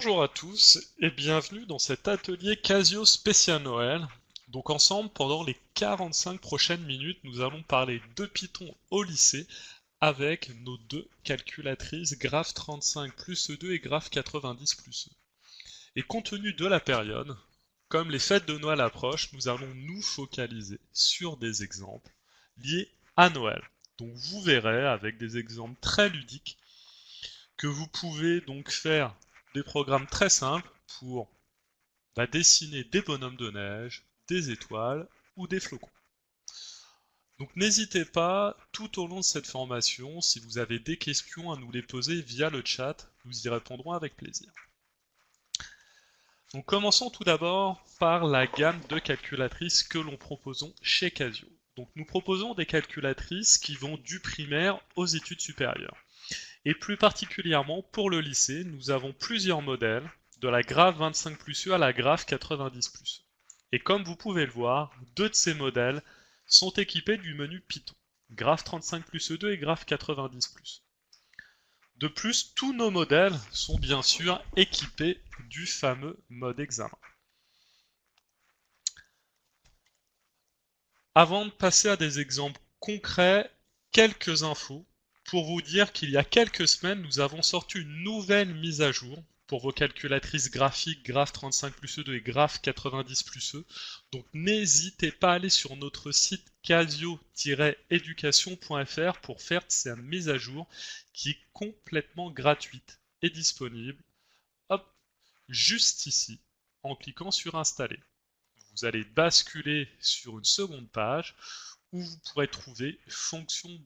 Bonjour à tous et bienvenue dans cet atelier Casio spécial Noël. Donc ensemble, pendant les 45 prochaines minutes, nous allons parler de Python au lycée avec nos deux calculatrices Graph35 plus E2 et Graph90 plus E. Et compte tenu de la période, comme les fêtes de Noël approchent, nous allons nous focaliser sur des exemples liés à Noël. Donc vous verrez avec des exemples très ludiques que vous pouvez donc faire des programmes très simples pour dessiner des bonhommes de neige, des étoiles ou des flocons. Donc n'hésitez pas, tout au long de cette formation, si vous avez des questions, à nous les poser via le chat, nous y répondrons avec plaisir. Donc commençons tout d'abord par la gamme de calculatrices que l'on propose chez Casio. Donc nous proposons des calculatrices qui vont du primaire aux études supérieures. Et plus particulièrement pour le lycée, nous avons plusieurs modèles, de la Graph 25 plus E à la Graph 90 plus E. Et comme vous pouvez le voir, deux de ces modèles sont équipés du menu Python, Graph 35 plus E2 et Graph 90 plus E. De plus, tous nos modèles sont bien sûr équipés du fameux mode examen. Avant de passer à des exemples concrets, quelques infos pour vous dire qu'il y a quelques semaines, nous avons sorti une nouvelle mise à jour pour vos calculatrices graphiques Graph 35 plus E2 et Graph 90 plus E. Donc n'hésitez pas à aller sur notre site casio-education.fr pour faire cette mise à jour qui est complètement gratuite et disponible. Hop, juste ici, en cliquant sur Installer. Vous allez basculer sur une seconde page où vous pourrez trouver fonction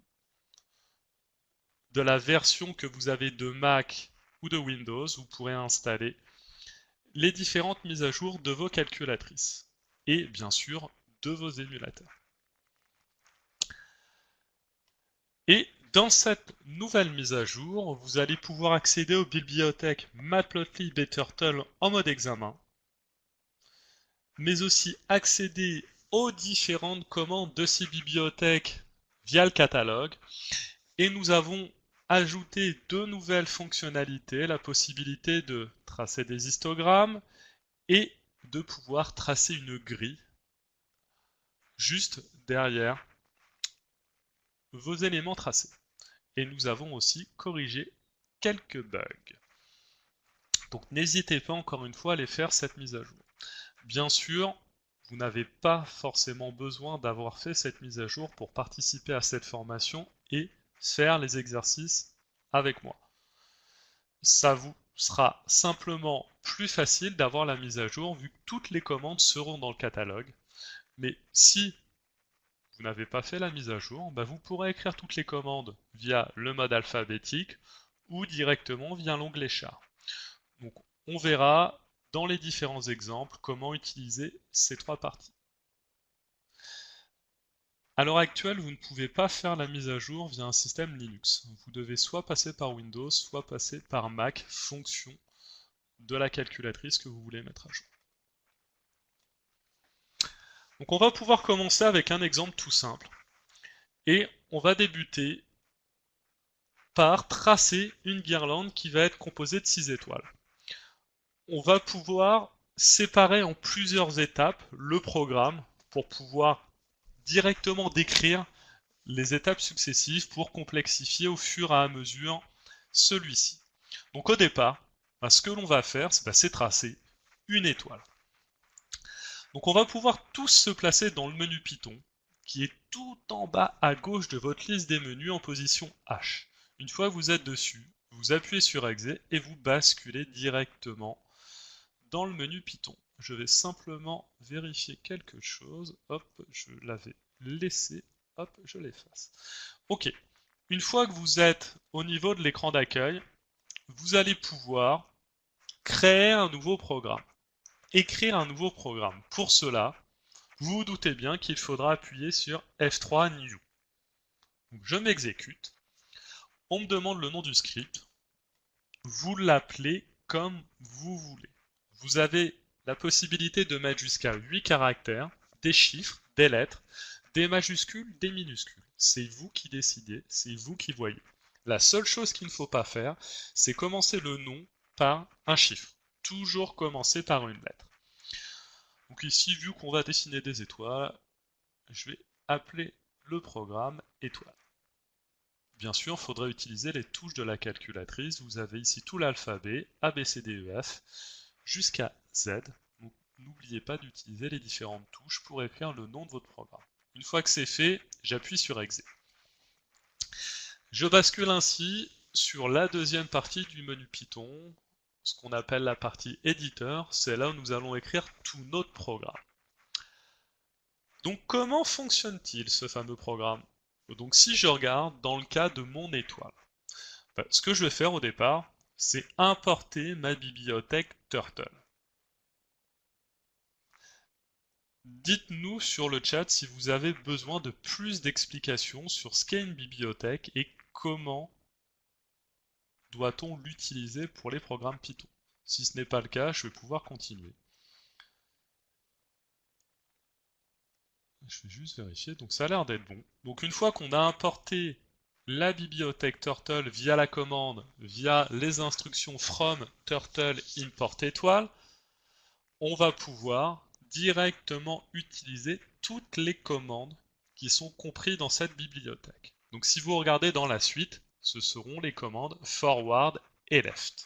de la version que vous avez de Mac ou de Windows, vous pourrez installer les différentes mises à jour de vos calculatrices et bien sûr de vos émulateurs. Et dans cette nouvelle mise à jour, vous allez pouvoir accéder aux bibliothèques Matplotlib et Turtle en mode examen, mais aussi accéder aux différentes commandes de ces bibliothèques via le catalogue. Et nous avons ajouté deux nouvelles fonctionnalités, la possibilité de tracer des histogrammes et de pouvoir tracer une grille juste derrière vos éléments tracés. Et nous avons aussi corrigé quelques bugs. Donc n'hésitez pas encore une fois à aller faire cette mise à jour. Bien sûr, vous n'avez pas forcément besoin d'avoir fait cette mise à jour pour participer à cette formation et faire les exercices avec moi. Ça vous sera simplement plus facile d'avoir la mise à jour vu que toutes les commandes seront dans le catalogue. Mais si vous n'avez pas fait la mise à jour, vous pourrez écrire toutes les commandes via le mode alphabétique ou directement via l'onglet char. Donc on verra dans les différents exemples comment utiliser ces trois parties. À l'heure actuelle, vous ne pouvez pas faire la mise à jour via un système Linux. Vous devez soit passer par Windows, soit passer par Mac, fonction de la calculatrice que vous voulez mettre à jour. Donc on va pouvoir commencer avec un exemple tout simple. Et on va débuter par tracer une guirlande qui va être composée de 6 étoiles. On va pouvoir séparer en plusieurs étapes le programme pour pouvoir directement décrire les étapes successives pour complexifier au fur et à mesure celui-ci. Donc au départ, ce que l'on va faire, c'est tracer une étoile. Donc on va pouvoir tous se placer dans le menu Python, qui est tout en bas à gauche de votre liste des menus en position H. Une fois que vous êtes dessus, vous appuyez sur Exe et vous basculez directement dans le menu Python. Je vais simplement vérifier quelque chose. Hop, je l'avais laissé. Hop, je l'efface. Ok. Une fois que vous êtes au niveau de l'écran d'accueil, vous allez pouvoir créer un nouveau programme. Écrire un nouveau programme. Pour cela, vous vous doutez bien qu'il faudra appuyer sur F3 New. Donc, je m'exécute. On me demande le nom du script. Vous l'appelez comme vous voulez. Vous avez la possibilité de mettre jusqu'à 8 caractères, des chiffres, des lettres, des majuscules, des minuscules. C'est vous qui décidez, c'est vous qui voyez. La seule chose qu'il ne faut pas faire, c'est commencer le nom par un chiffre. toujours commencer par une lettre. Donc ici, vu qu'on va dessiner des étoiles, je vais appeler le programme étoile. Bien sûr, il faudra utiliser les touches de la calculatrice. Vous avez ici tout l'alphabet, A, B, C, D, E, F, jusqu'à Z. Donc n'oubliez pas d'utiliser les différentes touches pour écrire le nom de votre programme. Une fois que c'est fait, j'appuie sur Exé. Je bascule ainsi sur la deuxième partie du menu Python, ce qu'on appelle la partie éditeur. C'est là où nous allons écrire tout notre programme. Donc comment fonctionne-t-il ce fameux programme? Donc si je regarde dans le cas de mon étoile, ce que je vais faire au départ, c'est importer ma bibliothèque Turtle. Dites-nous sur le chat si vous avez besoin de plus d'explications sur ce qu'est une bibliothèque et comment doit-on l'utiliser pour les programmes Python. Si ce n'est pas le cas, je vais pouvoir continuer. Je vais juste vérifier, donc ça a l'air d'être bon. Donc une fois qu'on a importé la bibliothèque Turtle via la commande, via les instructions from turtle import étoile, on va pouvoir directement utiliser toutes les commandes qui sont comprises dans cette bibliothèque. Donc si vous regardez dans la suite, ce seront les commandes forward et left.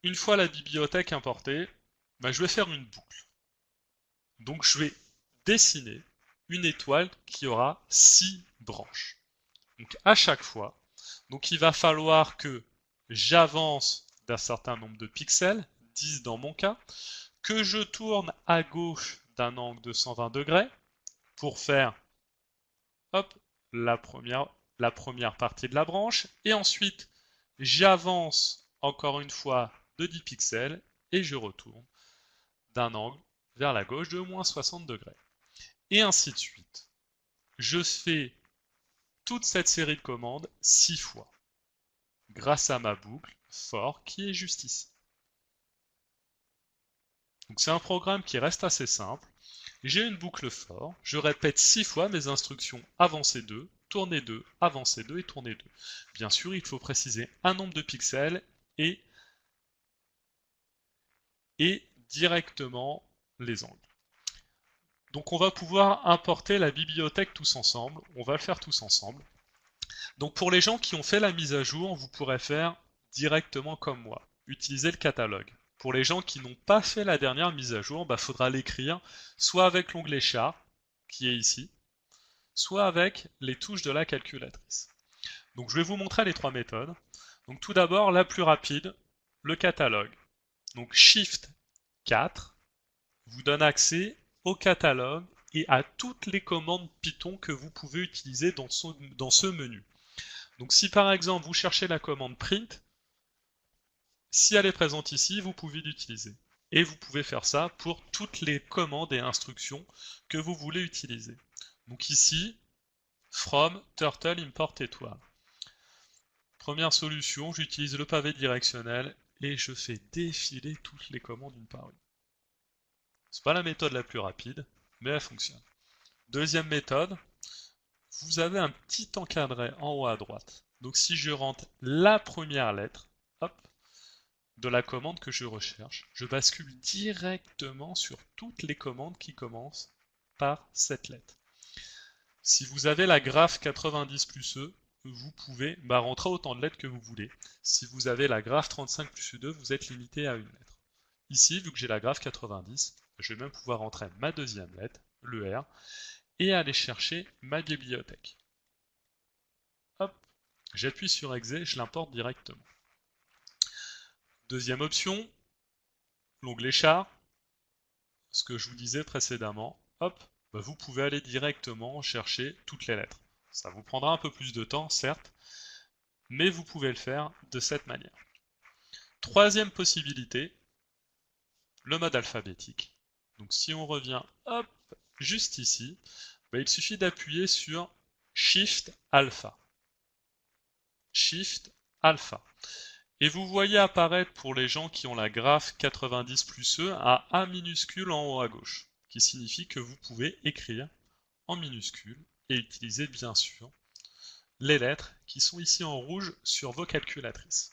Une fois la bibliothèque importée, je vais faire une boucle. Donc je vais dessiner une étoile qui aura 6 branches. Donc à chaque fois, donc il va falloir que j'avance d'un certain nombre de pixels, 10 dans mon cas, que je tourne à gauche d'un angle de 120 degrés pour faire hop, la première partie de la branche, et ensuite j'avance encore une fois de 10 pixels et je retourne d'un angle vers la gauche de moins 60 degrés. Et ainsi de suite. Je fais toute cette série de commandes 6 fois, grâce à ma boucle for qui est juste ici. Donc c'est un programme qui reste assez simple. J'ai une boucle for, je répète 6 fois mes instructions avancer 2, tourner 2, avancer 2 et tourner 2. Bien sûr, il faut préciser un nombre de pixels et directement les angles. Donc on va pouvoir importer la bibliothèque tous ensemble, on va le faire tous ensemble. Donc pour les gens qui ont fait la mise à jour, vous pourrez faire directement comme moi, utiliser le catalogue. Pour les gens qui n'ont pas fait la dernière mise à jour, faudra l'écrire soit avec l'onglet char, qui est ici, soit avec les touches de la calculatrice. Donc je vais vous montrer les trois méthodes. Donc tout d'abord, la plus rapide, le catalogue. Donc Shift 4 vous donne accès au catalogue et à toutes les commandes Python que vous pouvez utiliser dans ce menu. Donc si par exemple vous cherchez la commande print, si elle est présente ici, vous pouvez l'utiliser. Et vous pouvez faire ça pour toutes les commandes et instructions que vous voulez utiliser. Donc ici, from turtle import étoile. Première solution, j'utilise le pavé directionnel et je fais défiler toutes les commandes une par une. C'est pas la méthode la plus rapide, mais elle fonctionne. Deuxième méthode, vous avez un petit encadré en haut à droite. Donc si je rentre la première lettre, hop, de la commande que je recherche, je bascule directement sur toutes les commandes qui commencent par cette lettre. Si vous avez la graphe 90 plus E, vous pouvez rentrer autant de lettres que vous voulez. Si vous avez la graphe 35 plus E2, vous êtes limité à une lettre. Ici, vu que j'ai la graphe 90, je vais même pouvoir rentrer ma deuxième lettre, le R, et aller chercher ma bibliothèque. Hop, j'appuie sur Exé, je l'importe directement. Deuxième option, l'onglet char, ce que je vous disais précédemment, hop, vous pouvez aller directement chercher toutes les lettres. Ça vous prendra un peu plus de temps, certes, mais vous pouvez le faire de cette manière. Troisième possibilité, le mode alphabétique. Donc si on revient, hop, juste ici, il suffit d'appuyer sur Shift Alpha. Shift Alpha. Et vous voyez apparaître pour les gens qui ont la graphe 90 plus E un A minuscule en haut à gauche, qui signifie que vous pouvez écrire en minuscule et utiliser bien sûr les lettres qui sont ici en rouge sur vos calculatrices.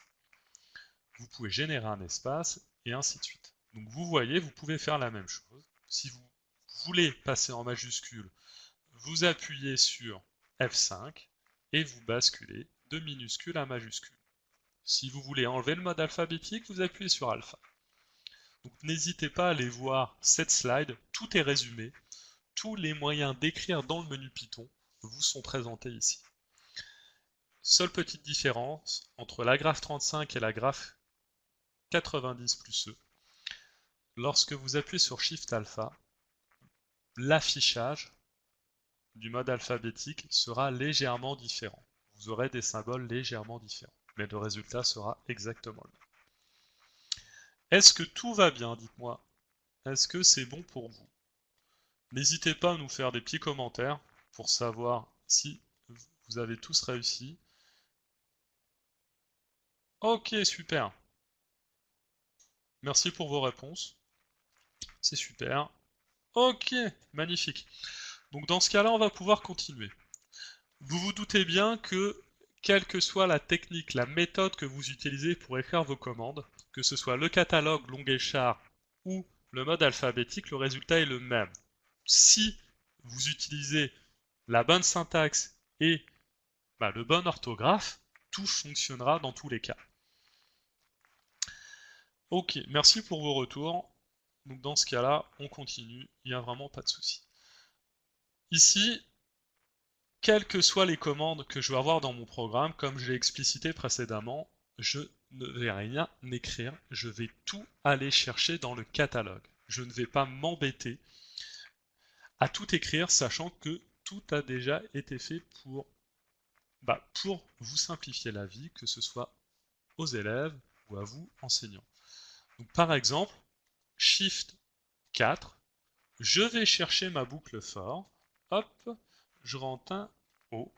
vous pouvez générer un espace, et ainsi de suite. Donc vous voyez, vous pouvez faire la même chose. Si vous voulez passer en majuscule, vous appuyez sur F5 et vous basculez de minuscule à majuscule. Si vous voulez enlever le mode alphabétique, vous appuyez sur alpha. Donc n'hésitez pas à aller voir cette slide, tout est résumé, tous les moyens d'écrire dans le menu Python vous sont présentés ici. Seule petite différence entre la graphe 35 et la graphe 90 plus E. Lorsque vous appuyez sur Shift Alpha, l'affichage du mode alphabétique sera légèrement différent. Vous aurez des symboles légèrement différents, mais le résultat sera exactement le même. Est-ce que tout va bien? Dites-moi. Est-ce que c'est bon pour vous? N'hésitez pas à nous faire des petits commentaires pour savoir si vous avez tous réussi. Ok, super. Merci pour vos réponses. C'est super. Ok, magnifique. Donc dans ce cas-là, on va pouvoir continuer. Vous vous doutez bien que, quelle que soit la technique, la méthode que vous utilisez pour écrire vos commandes, que ce soit le catalogue, l'onglet char ou le mode alphabétique, le résultat est le même. Si vous utilisez la bonne syntaxe et le bon orthographe, tout fonctionnera dans tous les cas. Ok, merci pour vos retours. Donc dans ce cas-là, on continue, il n'y a vraiment pas de souci. Ici, quelles que soient les commandes que je vais avoir dans mon programme, comme je l'ai explicité précédemment, je ne vais rien écrire, je vais tout aller chercher dans le catalogue. Je ne vais pas m'embêter à tout écrire, sachant que tout a déjà été fait pour vous simplifier la vie, que ce soit aux élèves ou à vous, enseignants. Donc, par exemple, Shift 4, je vais chercher ma boucle for, hop, je rentre un O,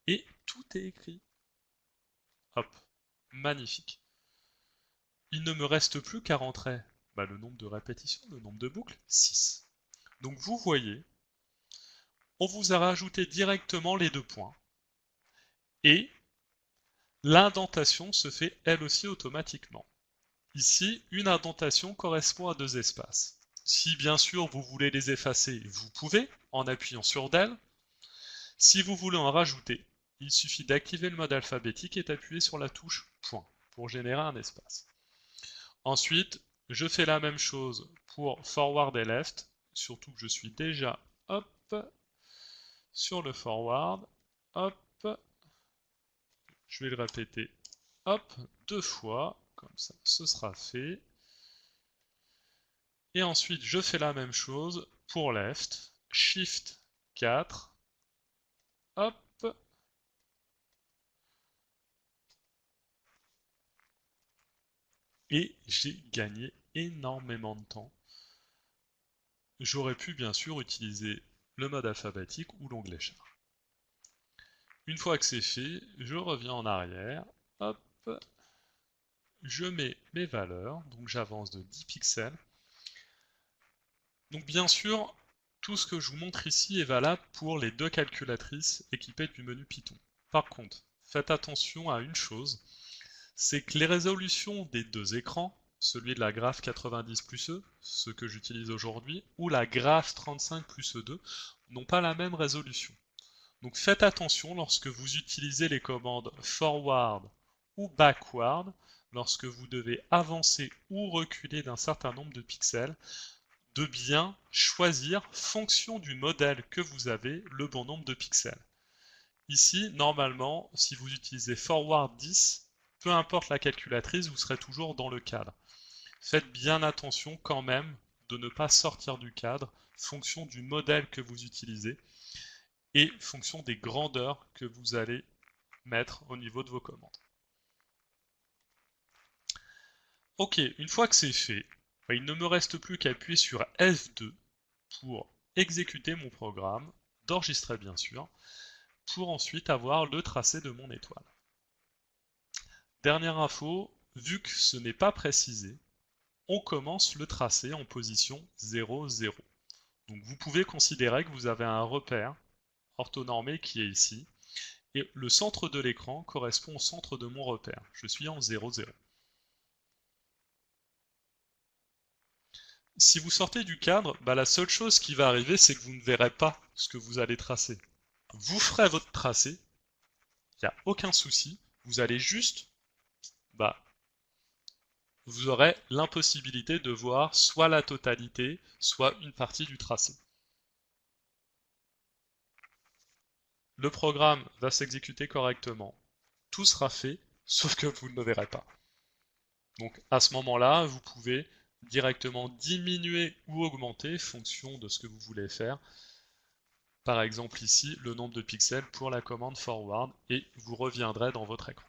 et tout est écrit. Hop, magnifique. Il ne me reste plus qu'à rentrer le nombre de répétitions, le nombre de boucles, 6. Donc vous voyez, on vous a rajouté directement les 2 points, et l'indentation se fait elle aussi automatiquement. Ici, une indentation correspond à 2 espaces. Si bien sûr vous voulez les effacer, vous pouvez, en appuyant sur Del. Si vous voulez en rajouter, il suffit d'activer le mode alphabétique et d'appuyer sur la touche point pour générer un espace. Ensuite, je fais la même chose pour forward et left, surtout que je suis déjà sur le forward, je vais le répéter 2 fois, comme ça ce sera fait. Et ensuite, je fais la même chose pour left, Shift 4, et j'ai gagné énormément de temps. J'aurais pu bien sûr utiliser le mode alphabétique ou l'onglet char. Une fois que c'est fait, je reviens en arrière, je mets mes valeurs, donc j'avance de 10 pixels. Donc bien sûr, tout ce que je vous montre ici est valable pour les 2 calculatrices équipées du menu Python. Par contre, faites attention à une chose, c'est que les résolutions des 2 écrans, celui de la graphe 90 plus E, ce que j'utilise aujourd'hui, ou la graphe 35 plus E2, n'ont pas la même résolution. Donc faites attention lorsque vous utilisez les commandes forward ou backward, lorsque vous devez avancer ou reculer d'un certain nombre de pixels, de bien choisir, fonction du modèle que vous avez, le bon nombre de pixels. Ici, normalement, si vous utilisez forward 10, peu importe la calculatrice, vous serez toujours dans le cadre. Faites bien attention quand même de ne pas sortir du cadre, fonction du modèle que vous utilisez et fonction des grandeurs que vous allez mettre au niveau de vos commandes. Ok, une fois que c'est fait, il ne me reste plus qu'à appuyer sur F2 pour exécuter mon programme, d'enregistrer bien sûr, pour ensuite avoir le tracé de mon étoile. Dernière info, vu que ce n'est pas précisé, on commence le tracé en position 0, 0. Donc vous pouvez considérer que vous avez un repère orthonormé qui est ici, et le centre de l'écran correspond au centre de mon repère. Je suis en 0, 0. si vous sortez du cadre, la seule chose qui va arriver, c'est que vous ne verrez pas ce que vous allez tracer. Vous ferez votre tracé, il n'y a aucun souci, vous allez juste, vous aurez l'impossibilité de voir soit la totalité, soit une partie du tracé. Le programme va s'exécuter correctement, tout sera fait, sauf que vous ne le verrez pas. Donc à ce moment-là, vous pouvez directement diminuer ou augmenter, fonction de ce que vous voulez faire. Par exemple ici, le nombre de pixels pour la commande forward, et vous reviendrez dans votre écran.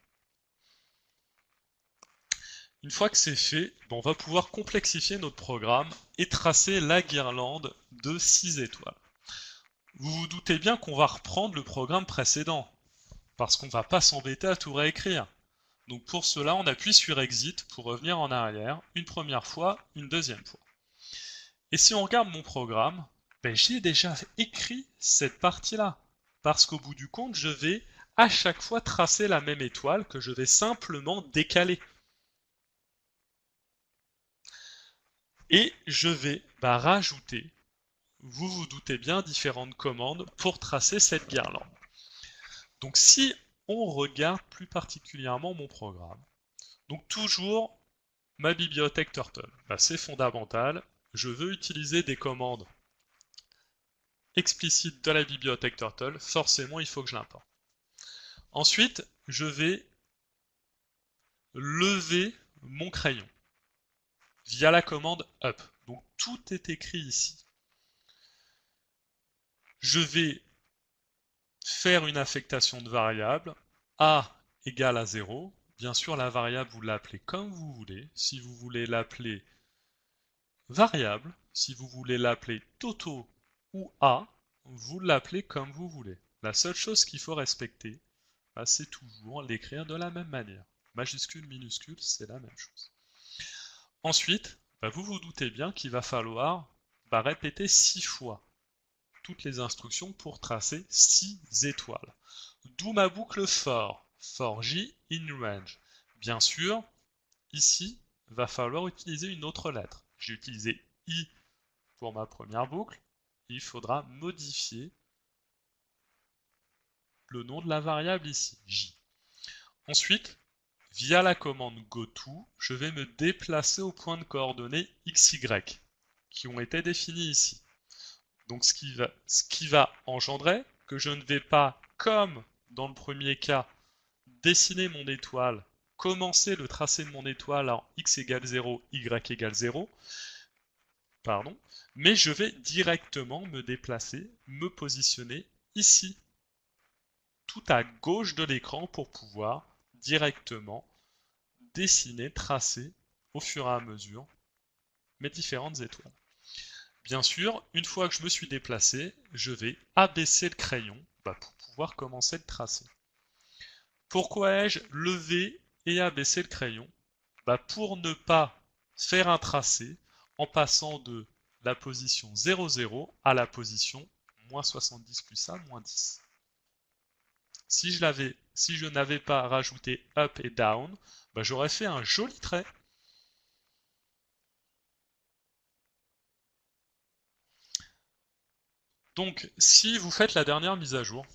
Une fois que c'est fait, on va pouvoir complexifier notre programme et tracer la guirlande de 6 étoiles. Vous vous doutez bien qu'on va reprendre le programme précédent, parce qu'on ne va pas s'embêter à tout réécrire. Donc pour cela, on appuie sur Exit pour revenir en arrière, une première fois, une deuxième fois. Et si on regarde mon programme, j'ai déjà écrit cette partie-là, parce qu'au bout du compte, je vais à chaque fois tracer la même étoile que je vais simplement décaler. Et je vais rajouter, vous vous doutez bien, différentes commandes pour tracer cette guirlande. Donc si on regarde plus particulièrement mon programme, donc toujours ma bibliothèque Turtle, c'est fondamental, je veux utiliser des commandes explicites de la bibliothèque Turtle, forcément il faut que je l'importe. Ensuite, je vais lever mon crayon via la commande up. Donc tout est écrit ici. Je vais faire une affectation de variable, a égale à 0. Bien sûr, la variable, vous l'appelez comme vous voulez. Si vous voulez l'appeler variable, si vous voulez l'appeler toto ou a, vous l'appelez comme vous voulez. La seule chose qu'il faut respecter, c'est toujours l'écrire de la même manière. Majuscule, minuscule, c'est la même chose. Ensuite, vous vous doutez bien qu'il va falloir répéter 6 fois toutes les instructions pour tracer 6 étoiles. D'où ma boucle for j in range. Bien sûr, ici, va falloir utiliser une autre lettre. J'ai utilisé i pour ma première boucle. Il faudra modifier le nom de la variable ici, j. Ensuite, via la commande goto, je vais me déplacer au point de coordonnées x, y, qui ont été définis ici. Donc ce qui va engendrer que je ne vais pas, comme dans le premier cas, dessiner mon étoile, commencer le tracé de mon étoile en x égale 0, y égale 0, mais je vais directement me déplacer, me positionner ici, tout à gauche de l'écran pour pouvoir directement dessiner, tracer au fur et à mesure mes différentes étoiles. Bien sûr, une fois que je me suis déplacé, je vais abaisser le crayon pour pouvoir commencer le tracé. Pourquoi ai-je levé et abaissé le crayon? Pour ne pas faire un tracé en passant de la position 0, 0 à la position moins 70 plus 1, moins 10. Si je n'avais pas rajouté up et down, j'aurais fait un joli trait. Donc, si vous faites la dernière mise à jour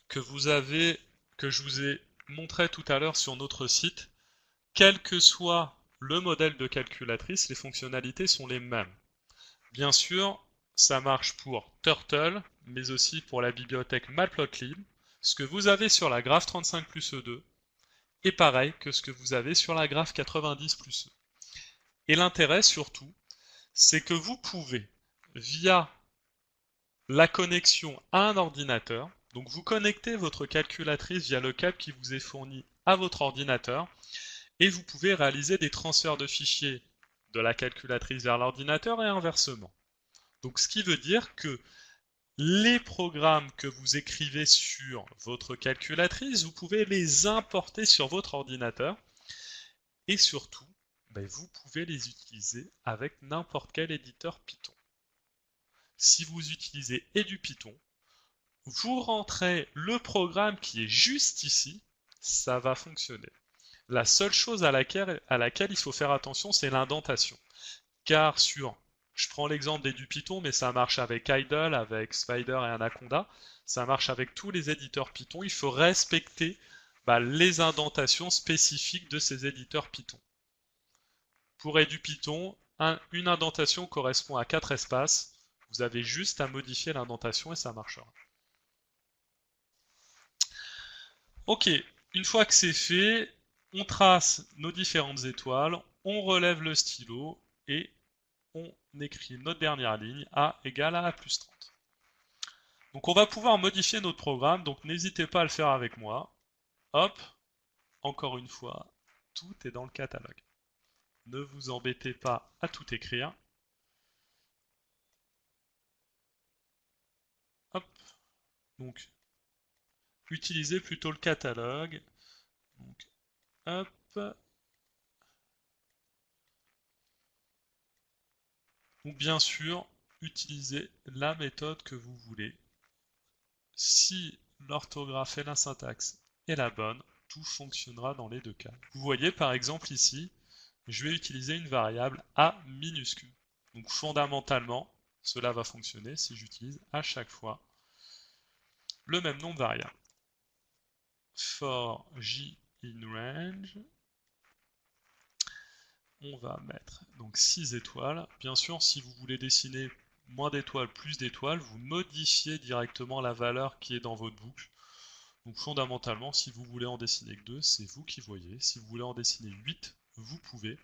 que je vous ai montré tout à l'heure sur notre site, quel que soit le modèle de calculatrice, les fonctionnalités sont les mêmes. Bien sûr, ça marche pour Turtle, mais aussi pour la bibliothèque Matplotlib, ce que vous avez sur la graph 35 plus E2, et pareil que ce que vous avez sur la graph 90 plus E. Et l'intérêt surtout, c'est que vous pouvez, via la connexion à un ordinateur, donc vous connectez votre calculatrice via le câble qui vous est fourni à votre ordinateur, et vous pouvez réaliser des transferts de fichiers de la calculatrice vers l'ordinateur et inversement. Donc ce qui veut dire que les programmes que vous écrivez sur votre calculatrice, vous pouvez les importer sur votre ordinateur et surtout, vous pouvez les utiliser avec n'importe quel éditeur Python. Si vous utilisez et du Python, vous rentrez le programme qui est juste ici, ça va fonctionner. La seule chose à laquelle il faut faire attention, c'est l'indentation. Car sur Je prends l'exemple des du Python, mais ça marche avec Idle, avec Spider et Anaconda. Ça marche avec tous les éditeurs Python. Il faut respecter les indentations spécifiques de ces éditeurs Python. Pour EduPython, une indentation correspond à 4 espaces. Vous avez juste à modifier l'indentation et ça marchera. Ok, une fois que c'est fait, on trace nos différentes étoiles, on relève le stylo et on écrit notre dernière ligne, A égale à A plus 30. Donc on va pouvoir modifier notre programme, donc n'hésitez pas à le faire avec moi. Hop, encore une fois, tout est dans le catalogue. Ne vous embêtez pas à tout écrire. Hop, donc utilisez plutôt le catalogue. Donc, hop. Ou bien sûr, utilisez la méthode que vous voulez. Si l'orthographe et la syntaxe est la bonne, tout fonctionnera dans les deux cas. Vous voyez par exemple ici, je vais utiliser une variable A minuscule. Donc fondamentalement, cela va fonctionner si j'utilise à chaque fois le même nom de variable. For j in range, on va mettre donc 6 étoiles. Bien sûr, si vous voulez dessiner moins d'étoiles, plus d'étoiles, vous modifiez directement la valeur qui est dans votre boucle. Donc fondamentalement, si vous voulez en dessiner que 2, c'est vous qui voyez. Si vous voulez en dessiner 8, vous pouvez.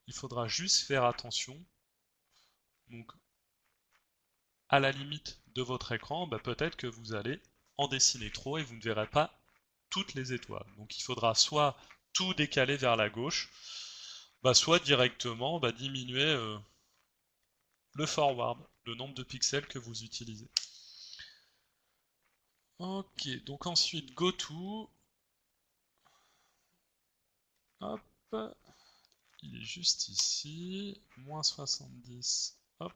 Il faudra juste faire attention. Donc, à la limite de votre écran, peut-être que vous allez en dessiner trop et vous ne verrez pas toutes les étoiles. Donc il faudra soit tout décaler vers la gauche, soit directement diminuer le forward, le nombre de pixels que vous utilisez. Ok, donc ensuite goto. Hop, il est juste ici, moins 70, hop.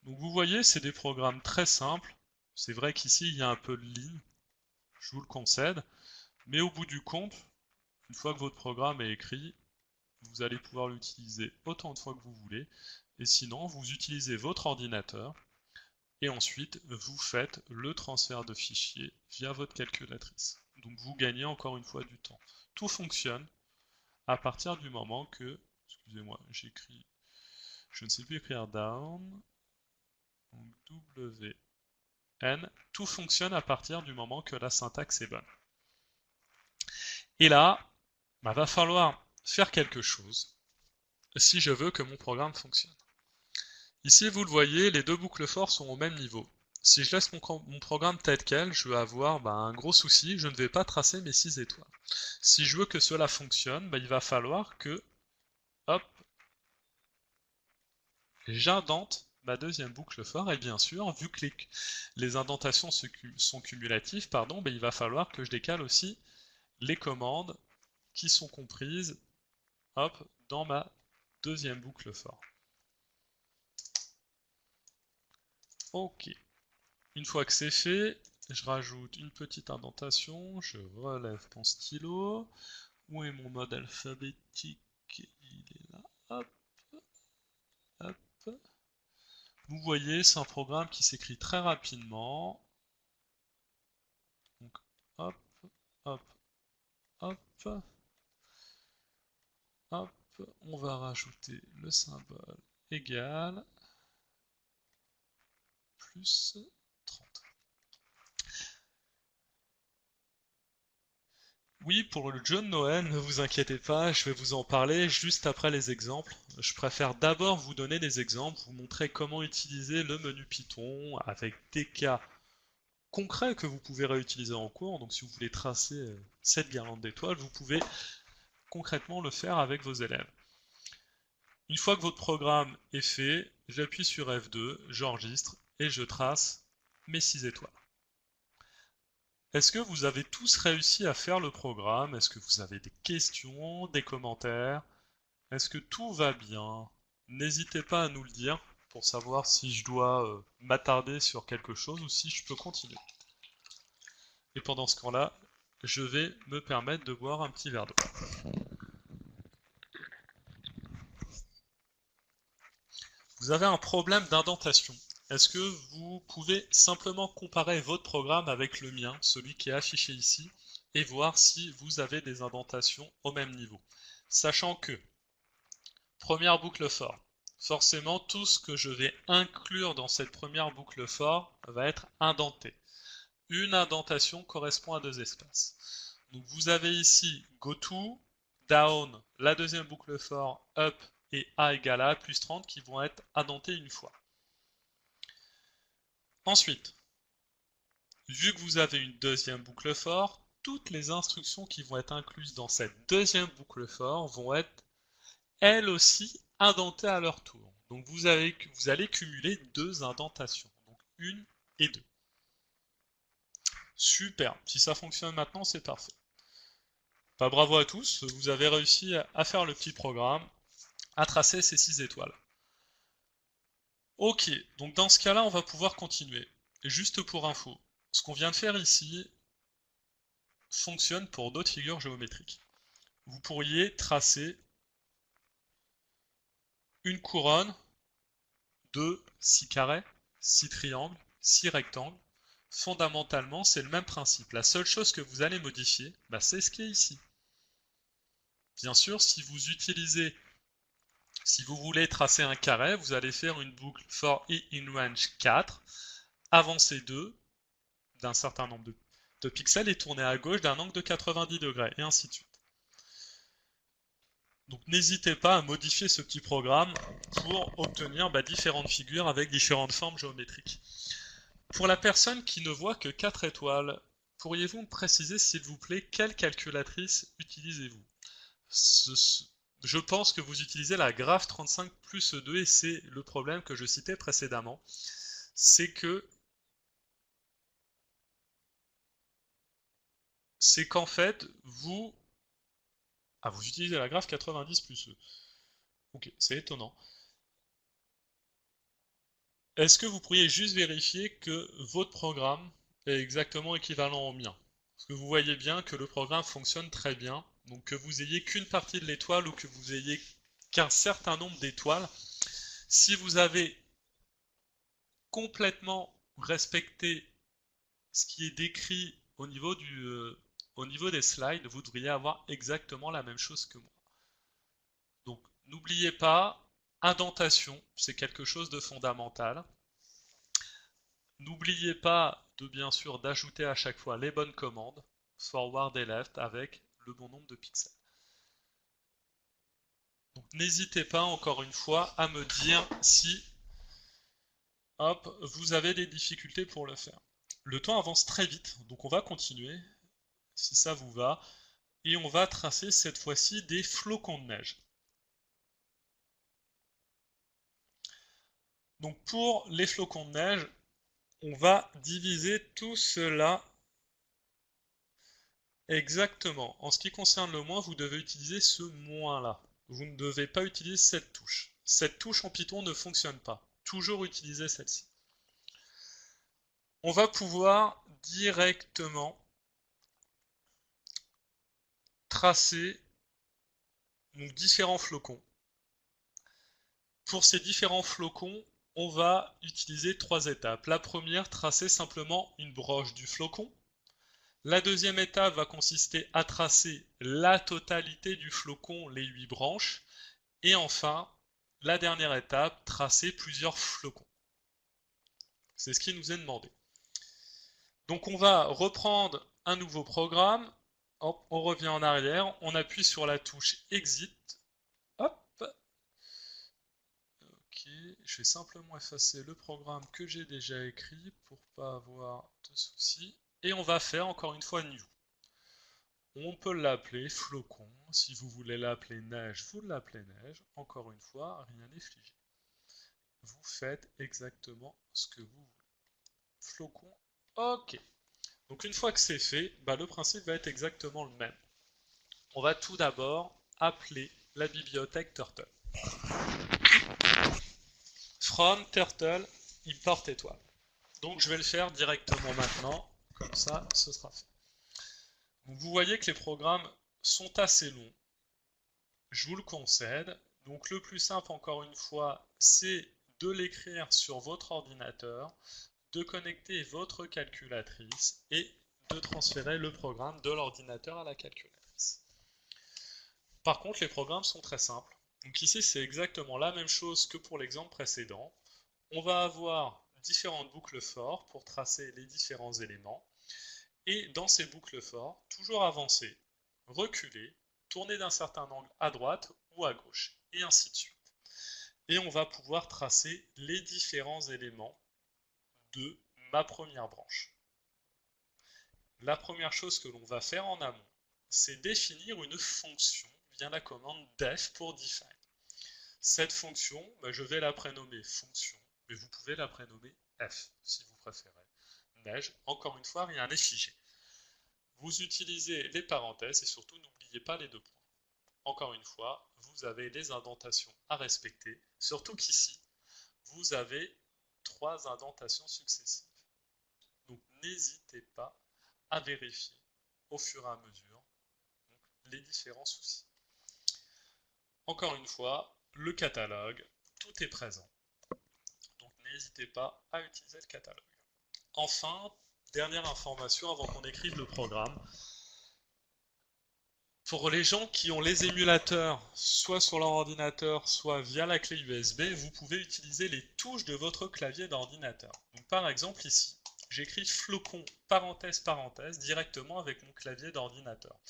Donc vous voyez, c'est des programmes très simples. C'est vrai qu'ici, il y a un peu de ligne, je vous le concède. Mais au bout du compte, une fois que votre programme est écrit, vous allez pouvoir l'utiliser autant de fois que vous voulez. Et sinon, vous utilisez votre ordinateur et ensuite, vous faites le transfert de fichiers via votre calculatrice. Donc vous gagnez encore une fois du temps. Tout fonctionne à partir du moment que, excusez-moi, j'écris, je ne sais plus écrire down, donc WN, tout fonctionne à partir du moment que la syntaxe est bonne. Et là, va falloir faire quelque chose si je veux que mon programme fonctionne. Ici, vous le voyez, les deux boucles for sont au même niveau. Si je laisse mon programme tel quel, je vais avoir un gros souci, je ne vais pas tracer mes 6 étoiles. Si je veux que cela fonctionne, il va falloir que, hop, j'indente ma deuxième boucle for, et bien sûr, vu que les indentations sont cumulatives, il va falloir que je décale aussi les commandes qui sont comprises, hop, dans ma deuxième boucle for. Ok. Une fois que c'est fait, je rajoute une petite indentation, je relève mon stylo. Où est mon mode alphabétique? Il est là. Hop, hop. Vous voyez, c'est un programme qui s'écrit très rapidement. Donc, hop, hop, hop, hop. On va rajouter le symbole égal plus 30. Oui, pour le jeu de Noël, ne vous inquiétez pas, je vais vous en parler juste après les exemples. Je préfère d'abord vous donner des exemples, vous montrer comment utiliser le menu Python avec des cas concrets que vous pouvez réutiliser en cours. Donc si vous voulez tracer cette guirlande d'étoiles, vous pouvez concrètement le faire avec vos élèves. Une fois que votre programme est fait, j'appuie sur F2, j'enregistre et je trace mes 6 étoiles. Est-ce que vous avez tous réussi à faire le programme? Est-ce que vous avez des questions, des commentaires? Est-ce que tout va bien? N'hésitez pas à nous le dire pour savoir si je dois m'attarder sur quelque chose ou si je peux continuer. Et pendant ce temps-là, je vais me permettre de boire un petit verre d'eau. vous avez un problème d'indentation. Est-ce que vous pouvez simplement comparer votre programme avec le mien, celui qui est affiché ici, et voir si vous avez des indentations au même niveau. Sachant que, première boucle for, forcément tout ce que je vais inclure dans cette première boucle for va être indenté. Une indentation correspond à 2 espaces. Donc vous avez ici goto, down, la deuxième boucle for, up et a égale à plus 30 qui vont être indentés une fois. Ensuite, vu que vous avez une deuxième boucle for, toutes les instructions qui vont être incluses dans cette deuxième boucle for vont être elles aussi indentées à leur tour. Donc vous allez cumuler 2 indentations, donc 1 et 2. Super, si ça fonctionne maintenant, c'est parfait. Bah, bravo à tous, vous avez réussi à faire le petit programme, à tracer ces 6 étoiles. Ok, donc dans ce cas-là, on va pouvoir continuer. Et juste pour info, ce qu'on vient de faire ici fonctionne pour d'autres figures géométriques. Vous pourriez tracer une couronne de 6 carrés, 6 triangles, 6 rectangles. Fondamentalement, c'est le même principe. La seule chose que vous allez modifier, c'est ce qui est ici. Bien sûr, si vous voulez tracer un carré, vous allez faire une boucle for i in range 4, avancer 2 d'un certain nombre de pixels et tourner à gauche d'un angle de 90 degrés, et ainsi de suite. Donc n'hésitez pas à modifier ce petit programme pour obtenir différentes figures avec différentes formes géométriques. Pour la personne qui ne voit que 4 étoiles, pourriez-vous me préciser s'il vous plaît quelle calculatrice utilisez-vous? Je pense que vous utilisez la Graph 35 plus 2 et c'est le problème que je citais précédemment. C'est qu'en fait, vous utilisez la Graph 90 plus E. Ok, c'est étonnant. Est-ce que vous pourriez juste vérifier que votre programme est exactement équivalent au mien? Parce que vous voyez bien que le programme fonctionne très bien, donc que vous ayez qu'une partie de l'étoile ou que vous ayez qu'un certain nombre d'étoiles, si vous avez complètement respecté ce qui est décrit au niveau des slides, vous devriez avoir exactement la même chose que moi. Donc n'oubliez pas, indentation, c'est quelque chose de fondamental. N'oubliez pas de bien sûr d'ajouter à chaque fois les bonnes commandes, forward et left avec le bon nombre de pixels. Donc n'hésitez pas encore une fois à me dire si vous avez des difficultés pour le faire. Le temps avance très vite, donc on va continuer, si ça vous va, et on va tracer cette fois-ci des flocons de neige. Donc pour les flocons de neige, on va diviser tout cela exactement. En ce qui concerne le moins, vous devez utiliser ce moins-là. Vous ne devez pas utiliser cette touche. Cette touche en Python ne fonctionne pas. Toujours utiliser celle-ci. On va pouvoir directement tracer donc, différents flocons. Pour ces différents flocons, on va utiliser 3 étapes. La première, tracer simplement une broche du flocon. La deuxième étape va consister à tracer la totalité du flocon, les 8 branches. Et enfin, la dernière étape, tracer plusieurs flocons. C'est ce qui nous est demandé. Donc on va reprendre un nouveau programme. Hop, on revient en arrière, on appuie sur la touche Exit. Hop. Ok, je vais simplement effacer le programme que j'ai déjà écrit pour pas avoir de soucis. Et on va faire encore une fois New. On peut l'appeler flocon. Si vous voulez l'appeler neige, vous l'appelez neige. Encore une fois, rien n'est figé. Vous faites exactement ce que vous voulez. Flocon, ok. Donc une fois que c'est fait, le principe va être exactement le même. On va tout d'abord appeler la bibliothèque Turtle. From Turtle import étoile. Donc je vais le faire directement maintenant, comme ça ce sera fait. Donc, vous voyez que les programmes sont assez longs, je vous le concède. Donc le plus simple encore une fois, c'est de l'écrire sur votre ordinateur, de connecter votre calculatrice et de transférer le programme de l'ordinateur à la calculatrice. Par contre, les programmes sont très simples. Donc ici, c'est exactement la même chose que pour l'exemple précédent. On va avoir différentes boucles for pour tracer les différents éléments. Et dans ces boucles for, toujours avancer, reculer, tourner d'un certain angle à droite ou à gauche, et ainsi de suite. Et on va pouvoir tracer les différents éléments de ma première branche. La première chose que l'on va faire en amont, c'est définir une fonction via la commande def pour define. Cette fonction, je vais la prénommer fonction, mais vous pouvez la prénommer f si vous préférez. Neige, encore une fois, rien n'est figé. Vous utilisez les parenthèses et surtout n'oubliez pas les deux points. Encore une fois, vous avez les indentations à respecter, surtout qu'ici, vous avez 3 indentations successives. Donc n'hésitez pas à vérifier au fur et à mesure les différents soucis. Encore une fois, le catalogue, tout est présent. Donc n'hésitez pas à utiliser le catalogue. Enfin, dernière information avant qu'on écrive le programme. Pour les gens qui ont les émulateurs, soit sur leur ordinateur, soit via la clé USB, vous pouvez utiliser les touches de votre clavier d'ordinateur. Donc par exemple ici, j'écris flocon parenthèse parenthèse directement avec mon clavier d'ordinateur.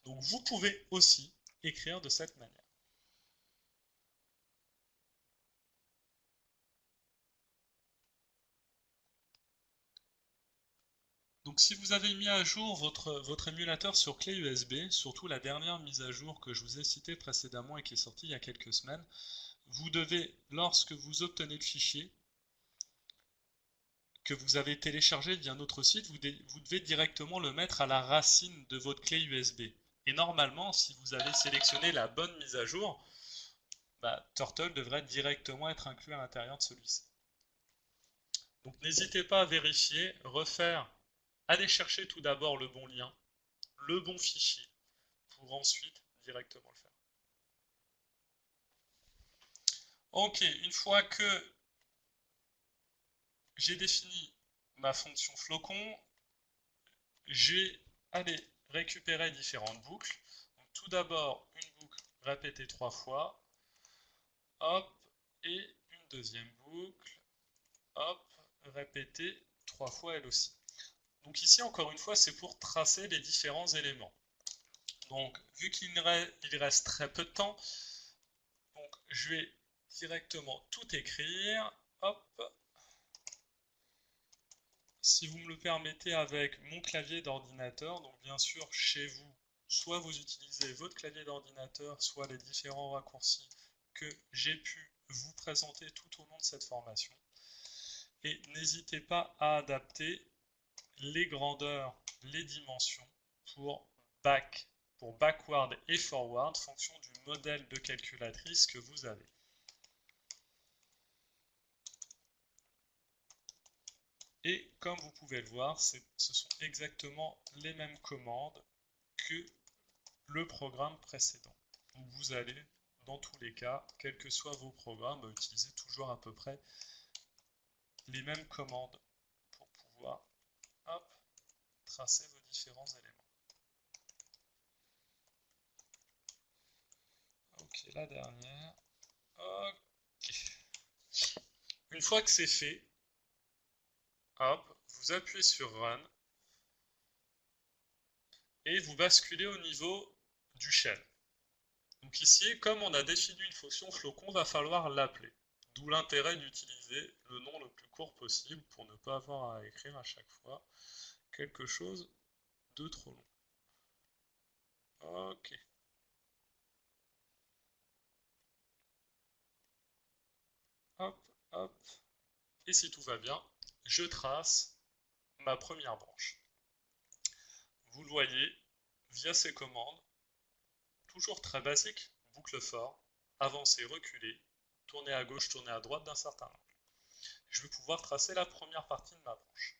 Donc vous pouvez aussi écrire de cette manière. Donc si vous avez mis à jour votre émulateur sur clé USB, surtout la dernière mise à jour que je vous ai citée précédemment et qui est sortie il y a quelques semaines, vous devez, lorsque vous obtenez le fichier que vous avez téléchargé via notre site, vous devez directement le mettre à la racine de votre clé USB. Et normalement, si vous avez sélectionné la bonne mise à jour, Turtle devrait directement être inclus à l'intérieur de celui-ci. Donc n'hésitez pas à vérifier, refaire, aller chercher tout d'abord le bon lien, le bon fichier, pour ensuite directement le faire. Ok, une fois que j'ai défini ma fonction flocon, je vais aller récupérer différentes boucles. Donc, tout d'abord, une boucle répétée 3 fois, hop, et une deuxième boucle, hop, répétée 3 fois elle aussi. Donc ici, encore une fois, c'est pour tracer les différents éléments. Donc, vu qu'il reste très peu de temps, donc, je vais directement tout écrire, hop. Si vous me le permettez avec mon clavier d'ordinateur, donc bien sûr chez vous, soit vous utilisez votre clavier d'ordinateur, soit les différents raccourcis que j'ai pu vous présenter tout au long de cette formation. Et n'hésitez pas à adapter les grandeurs, les dimensions pour backward et forward, fonction du modèle de calculatrice que vous avez. Et comme vous pouvez le voir, ce sont exactement les mêmes commandes que le programme précédent. Donc vous allez, dans tous les cas, quels que soient vos programmes, utiliser toujours à peu près les mêmes commandes pour pouvoir tracer vos différents éléments. Ok, la dernière. Ok. Une fois que c'est fait, hop, vous appuyez sur Run et vous basculez au niveau du shell. Donc ici, comme on a défini une fonction flocon, il va falloir l'appeler. D'où l'intérêt d'utiliser le nom le plus court possible pour ne pas avoir à écrire à chaque fois quelque chose de trop long. Ok. Hop, hop. Et si tout va bien, je trace ma première branche. Vous le voyez, via ces commandes, toujours très basiques, boucle for, avancer, reculer, tourner à gauche, tourner à droite d'un certain angle. Je vais pouvoir tracer la première partie de ma branche.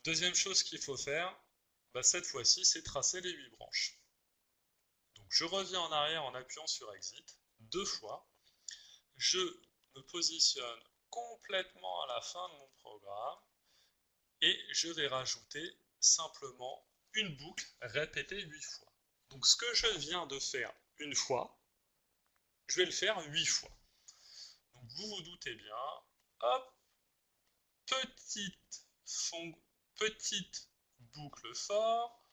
Deuxième chose qu'il faut faire, cette fois-ci, c'est tracer les 8 branches. Donc je reviens en arrière en appuyant sur Exit, 2 fois. Je me positionne complètement à la fin de mon programme et je vais rajouter simplement une boucle répétée 8 fois. Donc ce que je viens de faire une fois, je vais le faire 8 fois. Donc vous vous doutez bien, hop, petite boucle for,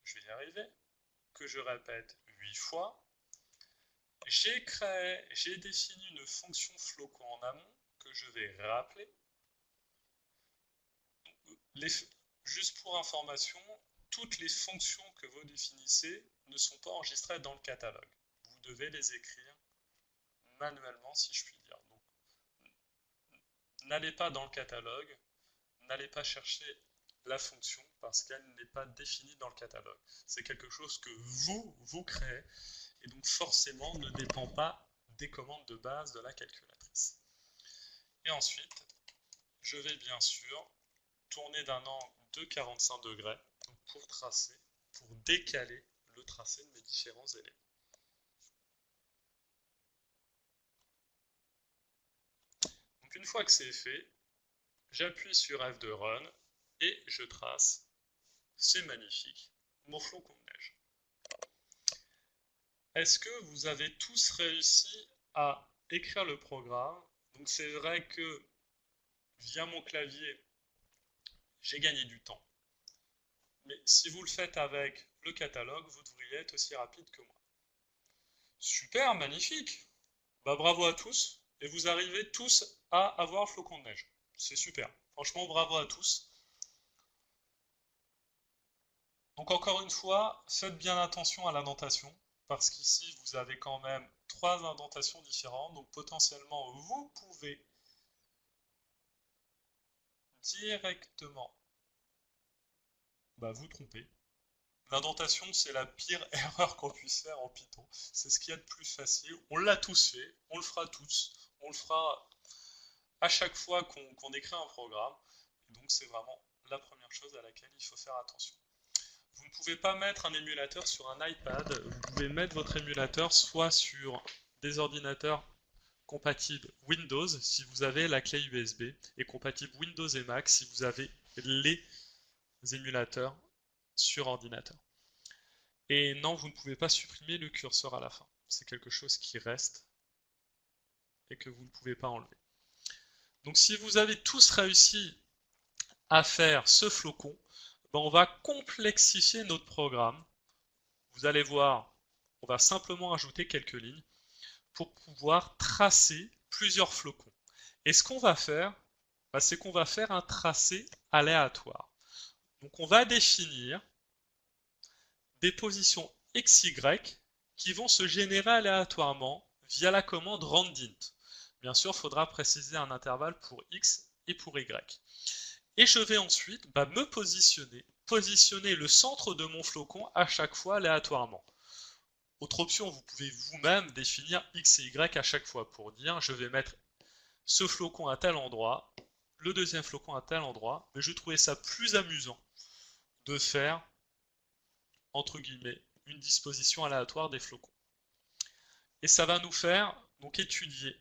je vais y arriver, que je répète 8 fois. J'ai défini une fonction flocon en amont que je vais rappeler. Juste pour information, toutes les fonctions que vous définissez ne sont pas enregistrées dans le catalogue. Vous devez les écrire manuellement, si je puis dire. Donc, n'allez pas dans le catalogue, n'allez pas chercher la fonction parce qu'elle n'est pas définie dans le catalogue. C'est quelque chose que vous créez et donc forcément ne dépend pas des commandes de base de la calculatrice. Et ensuite, je vais bien sûr tourner d'un angle de 45 degrés pour décaler le tracé de mes différents éléments. Donc une fois que c'est fait, j'appuie sur F de Run et je trace, c'est magnifique, mon flocon de neige. Est-ce que vous avez tous réussi à écrire le programme? Donc c'est vrai que via mon clavier, j'ai gagné du temps. Mais si vous le faites avec le catalogue, vous devriez être aussi rapide que moi. Super, magnifique! Bah, bravo à tous. Et vous arrivez tous à avoir flocon de neige. C'est super. Franchement, bravo à tous. Donc encore une fois, faites bien attention à l'indentation, parce qu'ici, vous avez quand même 3 indentations différentes. Donc potentiellement, vous pouvez directement vous tromper. L'indentation, c'est la pire erreur qu'on puisse faire en Python. C'est ce qu'il y a de plus facile. On l'a tous fait, on le fera tous. On le fera à chaque fois qu'on écrit un programme. Et donc c'est vraiment la première chose à laquelle il faut faire attention. Vous ne pouvez pas mettre un émulateur sur un iPad. Vous pouvez mettre votre émulateur soit sur des ordinateurs compatibles Windows si vous avez la clé USB et compatible Windows et Mac si vous avez les émulateurs sur ordinateur. Et non, vous ne pouvez pas supprimer le curseur à la fin. C'est quelque chose qui reste et que vous ne pouvez pas enlever. Donc si vous avez tous réussi à faire ce flocon, on va complexifier notre programme. Vous allez voir, on va simplement ajouter quelques lignes pour pouvoir tracer plusieurs flocons. Et ce qu'on va faire, c'est qu'on va faire un tracé aléatoire. Donc on va définir des positions XY qui vont se générer aléatoirement via la commande randint. Bien sûr, il faudra préciser un intervalle pour X et pour Y. Et je vais ensuite me positionner le centre de mon flocon à chaque fois aléatoirement. Autre option, vous pouvez vous-même définir X et Y à chaque fois pour dire je vais mettre ce flocon à tel endroit, le deuxième flocon à tel endroit, mais je trouvais ça plus amusant de faire entre guillemets une disposition aléatoire des flocons. Et ça va nous faire donc étudier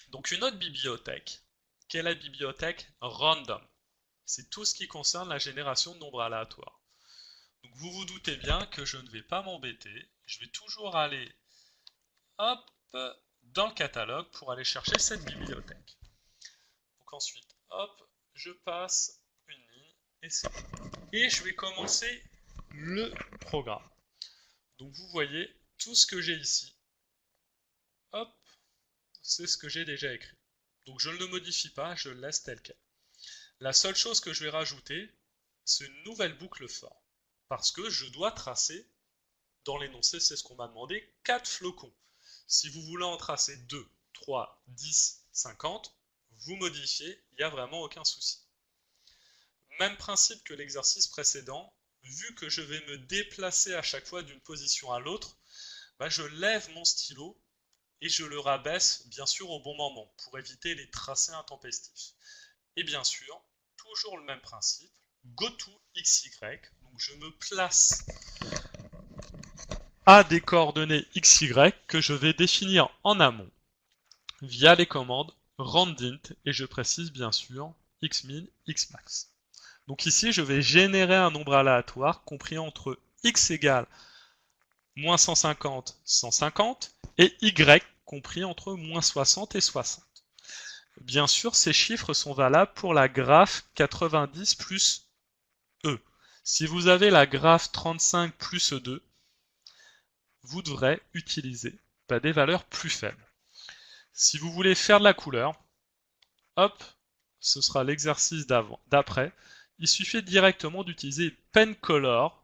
donc une autre bibliothèque, qui est la bibliothèque random. C'est tout ce qui concerne la génération de nombres aléatoires. Donc vous vous doutez bien que je ne vais pas m'embêter, je vais toujours aller hop, dans le catalogue pour aller chercher cette bibliothèque. Donc ensuite, hop, je passe une ligne et c'est bon. Et je vais commencer le programme. Donc vous voyez tout ce que j'ai ici. Hop, c'est ce que j'ai déjà écrit. Donc je ne le modifie pas, je le laisse tel quel. La seule chose que je vais rajouter, c'est une nouvelle boucle for. Parce que je dois tracer, dans l'énoncé, c'est ce qu'on m'a demandé, 4 flocons. Si vous voulez en tracer 2, 3, 10, 50, vous modifiez, il n'y a vraiment aucun souci. Même principe que l'exercice précédent, vu que je vais me déplacer à chaque fois d'une position à l'autre, je lève mon stylo et je le rabaisse bien sûr au bon moment pour éviter les tracés intempestifs. Et bien sûr, toujours le même principe, GoToXY, donc je me place à des coordonnées XY que je vais définir en amont. via les commandes randint et je précise bien sûr xmin, xmax. Donc ici, je vais générer un nombre aléatoire compris entre x égale moins 150, 150 et y compris entre moins 60 et 60. Bien sûr, ces chiffres sont valables pour la graphe 90 plus E. Si vous avez la graphe 35 plus E2, vous devrez utiliser des valeurs plus faibles. Si vous voulez faire de la couleur, hop, ce sera l'exercice d'après. Il suffit directement d'utiliser pen color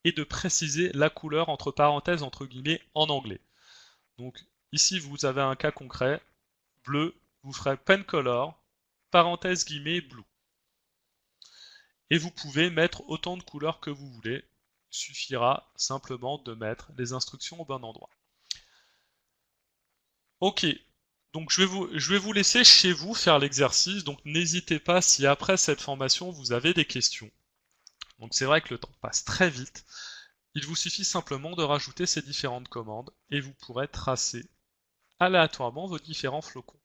et de préciser la couleur entre parenthèses entre guillemets en anglais. Donc ici vous avez un cas concret, bleu, vous ferez pen color, parenthèse guillemets blue. Et vous pouvez mettre autant de couleurs que vous voulez. Il suffira simplement de mettre les instructions au bon endroit. Ok, donc je vais vous laisser chez vous faire l'exercice, donc n'hésitez pas si après cette formation vous avez des questions. Donc c'est vrai que le temps passe très vite. Il vous suffit simplement de rajouter ces différentes commandes et vous pourrez tracer aléatoirement vos différents flocons.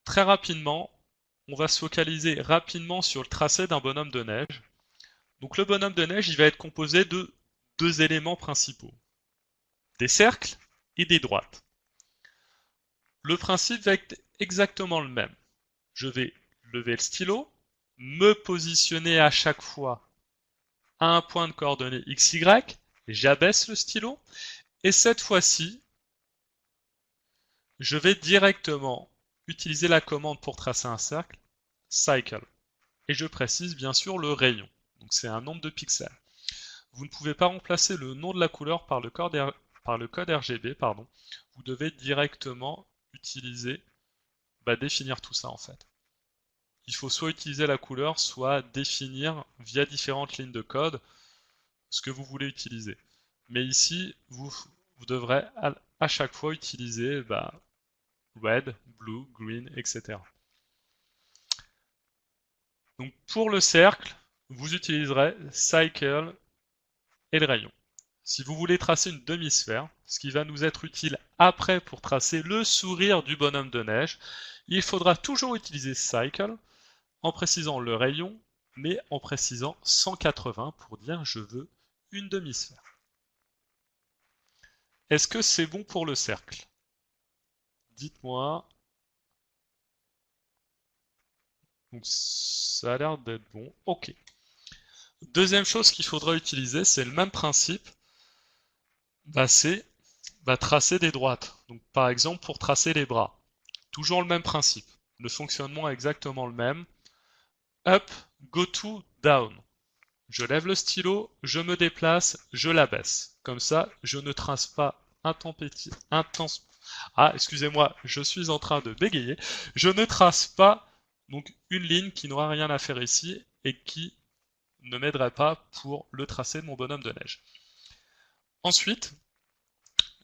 Très rapidement, on va se focaliser rapidement sur le tracé d'un bonhomme de neige. Donc le bonhomme de neige, il va être composé de deux éléments principaux, des cercles et des droites. Le principe va être exactement le même. Je vais lever le stylo, me positionner à chaque fois à un point de coordonnée XY, j'abaisse le stylo, et cette fois-ci, je vais directement utiliser la commande pour tracer un cercle, cycle. Et je précise bien sûr le rayon, donc c'est un nombre de pixels. Vous ne pouvez pas remplacer le nom de la couleur par le code RGB, vous devez directement utiliser, définir tout ça en fait. Il faut soit utiliser la couleur, soit définir via différentes lignes de code ce que vous voulez utiliser. Mais ici, vous devrez à chaque fois utiliser red, blue, green, etc. Donc pour le cercle, vous utiliserez cycle et le rayon. Si vous voulez tracer une demi-sphère, ce qui va nous être utile après pour tracer le sourire du bonhomme de neige, il faudra toujours utiliser cycle en précisant le rayon, mais en précisant 180 pour dire je veux une demi-sphère. Est-ce que c'est bon pour le cercle? Dites-moi. Donc ça a l'air d'être bon. Ok. Deuxième chose qu'il faudra utiliser, c'est le même principe. C'est tracer des droites. Donc par exemple pour tracer les bras. Toujours le même principe. Le fonctionnement est exactement le même. Up, go to, down. Je lève le stylo, je me déplace, je l'abaisse. Comme ça, je ne trace pas excusez-moi, je suis en train de bégayer. Je ne trace pas donc une ligne qui n'aura rien à faire ici et qui ne m'aiderait pas pour le tracé de mon bonhomme de neige. Ensuite,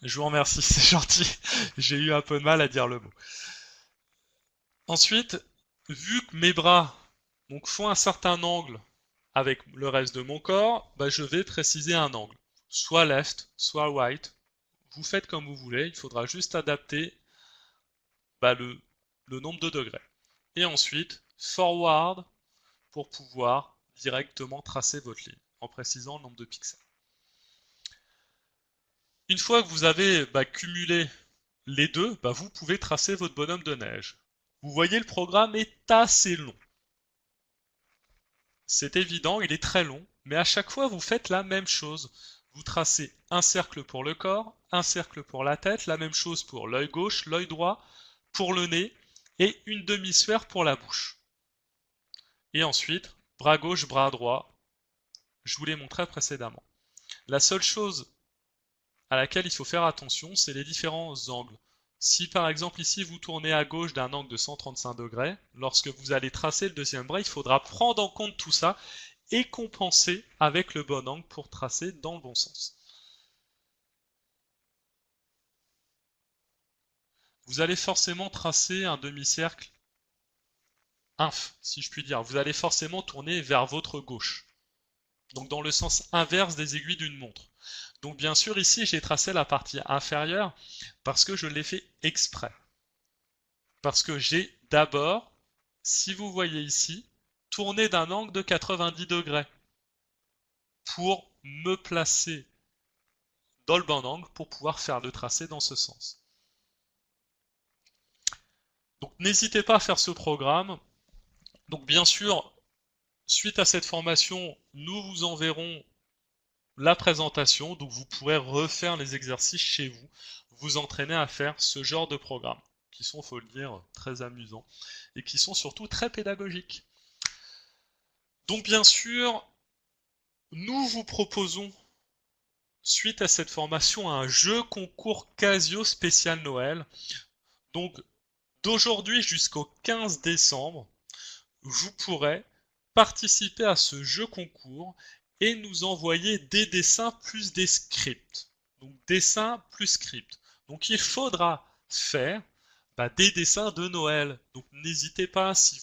je vous remercie, c'est gentil. J'ai eu un peu de mal à dire le mot. Ensuite, vu que mes bras font un certain angle avec le reste de mon corps, je vais préciser un angle. Soit left, soit right. Vous faites comme vous voulez, il faudra juste adapter le nombre de degrés. Et ensuite, forward pour pouvoir directement tracer votre ligne en précisant le nombre de pixels. Une fois que vous avez cumulé les deux, vous pouvez tracer votre bonhomme de neige. Vous voyez, le programme est assez long. C'est évident, il est très long, mais à chaque fois vous faites la même chose. Vous tracez un cercle pour le corps, un cercle pour la tête, la même chose pour l'œil gauche, l'œil droit, pour le nez, et une demi-sphère pour la bouche. Et ensuite, bras gauche, bras droit, je vous l'ai montré précédemment. La seule chose à laquelle il faut faire attention, c'est les différents angles. Si par exemple ici vous tournez à gauche d'un angle de 135 degrés, lorsque vous allez tracer le deuxième bras, il faudra prendre en compte tout ça et compenser avec le bon angle pour tracer dans le bon sens. Vous allez forcément tracer un demi-cercle inf, si je puis dire. Vous allez forcément tourner vers votre gauche. donc dans le sens inverse des aiguilles d'une montre. Donc bien sûr, ici, j'ai tracé la partie inférieure parce que je l'ai fait exprès. Parce que j'ai d'abord, si vous voyez ici, tourné d'un angle de 90 degrés pour me placer dans le bon angle pour pouvoir faire le tracé dans ce sens. Donc n'hésitez pas à faire ce programme. Donc bien sûr, suite à cette formation, nous vous enverrons la présentation, donc vous pourrez refaire les exercices chez vous, vous entraîner à faire ce genre de programme, qui sont, faut le dire, très amusants, et qui sont surtout très pédagogiques. Donc bien sûr, nous vous proposons, suite à cette formation, un jeu concours Casio spécial Noël. Donc d'aujourd'hui jusqu'au 15 décembre, vous pourrez participer à ce jeu concours et nous envoyer des dessins plus des scripts. Donc dessin plus script. Donc il faudra faire des dessins de Noël. Donc n'hésitez pas si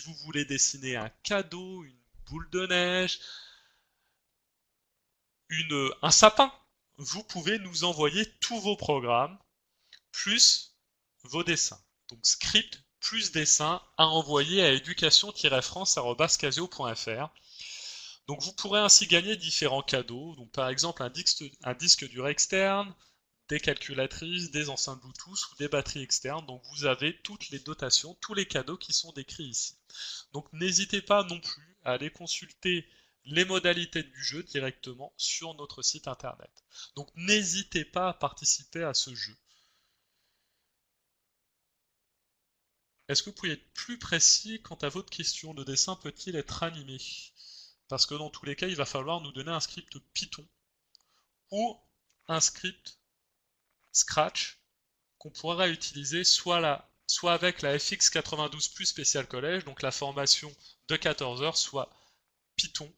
vous voulez dessiner un cadeau, une boule de neige, un sapin. Vous pouvez nous envoyer tous vos programmes plus vos dessins. Donc script plus dessin à envoyer à education-france@casio.fr. Donc vous pourrez ainsi gagner différents cadeaux, donc par exemple un disque dur externe, des calculatrices, des enceintes Bluetooth ou des batteries externes. Donc vous avez toutes les dotations, tous les cadeaux qui sont décrits ici. Donc n'hésitez pas non plus à aller consulter les modalités du jeu directement sur notre site internet. Donc n'hésitez pas à participer à ce jeu. Est-ce que vous pourriez être plus précis quant à votre question? Le dessin peut-il être animé? Parce que dans tous les cas, il va falloir nous donner un script Python ou un script Scratch qu'on pourra utiliser soit avec la FX92 Plus spécial collège, donc la formation de 14 heures, soit Python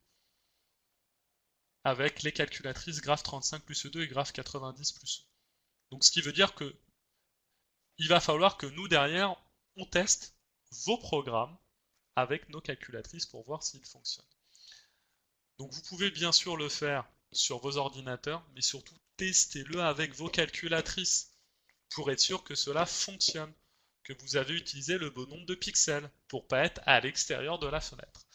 avec les calculatrices Graph 35 plus E2 et Graph 90 plus E. Donc ce qui veut dire que il va falloir que nous derrière, on teste vos programmes avec nos calculatrices pour voir s'ils fonctionnent. Donc vous pouvez bien sûr le faire sur vos ordinateurs, mais surtout testez-le avec vos calculatrices pour être sûr que cela fonctionne, que vous avez utilisé le bon nombre de pixels pour pas être à l'extérieur de la fenêtre.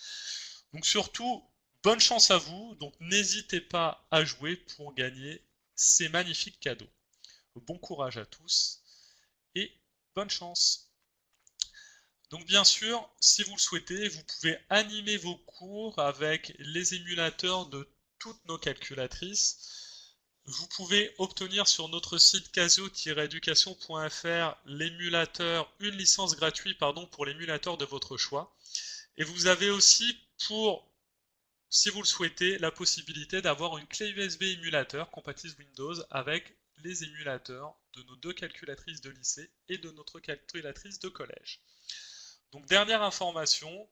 Donc surtout, bonne chance à vous, donc n'hésitez pas à jouer pour gagner ces magnifiques cadeaux. Bon courage à tous et bonne chance. Donc bien sûr, si vous le souhaitez, vous pouvez animer vos cours avec les émulateurs de toutes nos calculatrices. Vous pouvez obtenir sur notre site casio-education.fr l'émulateur, une licence gratuite pour l'émulateur de votre choix. Et vous avez aussi si vous le souhaitez, la possibilité d'avoir une clé USB émulateur compatible Windows avec les émulateurs de nos deux calculatrices de lycée et de notre calculatrice de collège. Donc dernière information,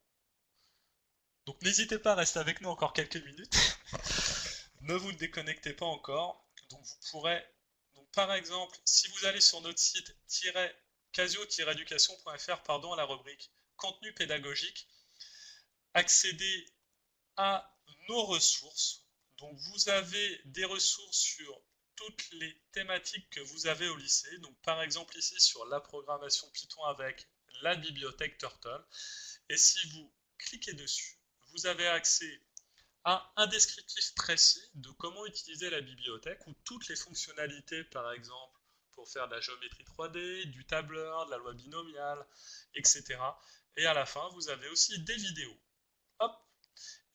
donc n'hésitez pas à rester avec nous encore quelques minutes. Ne vous déconnectez pas encore. Donc vous pourrez, par exemple, si vous allez sur notre site casio-education.fr, à la rubrique contenu pédagogique, accéder à nos ressources. Donc vous avez des ressources sur toutes les thématiques que vous avez au lycée. Donc par exemple ici sur la programmation Python avec la bibliothèque Turtle. Et si vous cliquez dessus, vous avez accès à un descriptif précis de comment utiliser la bibliothèque ou toutes les fonctionnalités, par exemple, pour faire de la géométrie 3D, du tableur, de la loi binomiale, etc. Et à la fin, vous avez aussi des vidéos. Hop,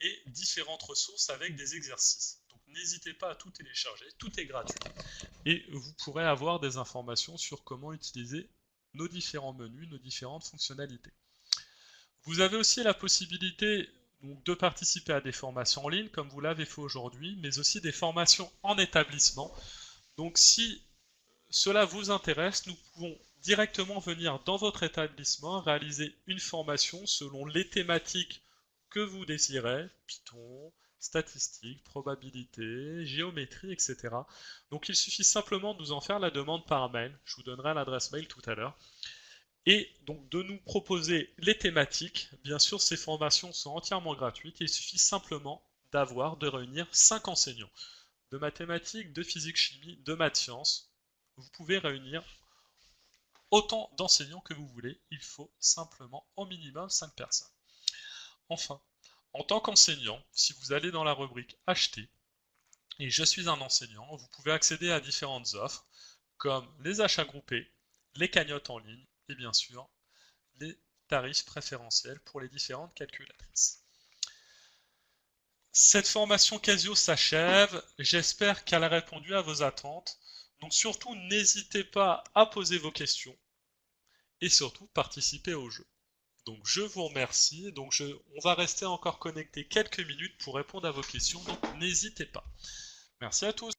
et différentes ressources avec des exercices. Donc n'hésitez pas à tout télécharger, tout est gratuit. Et vous pourrez avoir des informations sur comment utiliser nos différents menus, nos différentes fonctionnalités. Vous avez aussi la possibilité de participer à des formations en ligne, comme vous l'avez fait aujourd'hui, mais aussi des formations en établissement. Donc si cela vous intéresse, nous pouvons directement venir dans votre établissement, réaliser une formation selon les thématiques que vous désirez, Python, statistiques, probabilité, géométrie, etc. Donc il suffit simplement de nous en faire la demande par mail, je vous donnerai l'adresse mail tout à l'heure, et donc de nous proposer les thématiques. Bien sûr, ces formations sont entièrement gratuites, il suffit simplement de réunir 5 enseignants. De mathématiques, de physique, chimie, de maths, sciences. Vous pouvez réunir autant d'enseignants que vous voulez. Il faut simplement au minimum 5 personnes. Enfin, en tant qu'enseignant, si vous allez dans la rubrique Acheter, et je suis un enseignant, vous pouvez accéder à différentes offres, comme les achats groupés, les cagnottes en ligne, et bien sûr, les tarifs préférentiels pour les différentes calculatrices. Cette formation Casio s'achève, j'espère qu'elle a répondu à vos attentes. Donc surtout, n'hésitez pas à poser vos questions et surtout participer au jeu. Donc je vous remercie, on va rester encore connecté quelques minutes pour répondre à vos questions, donc n'hésitez pas. Merci à tous.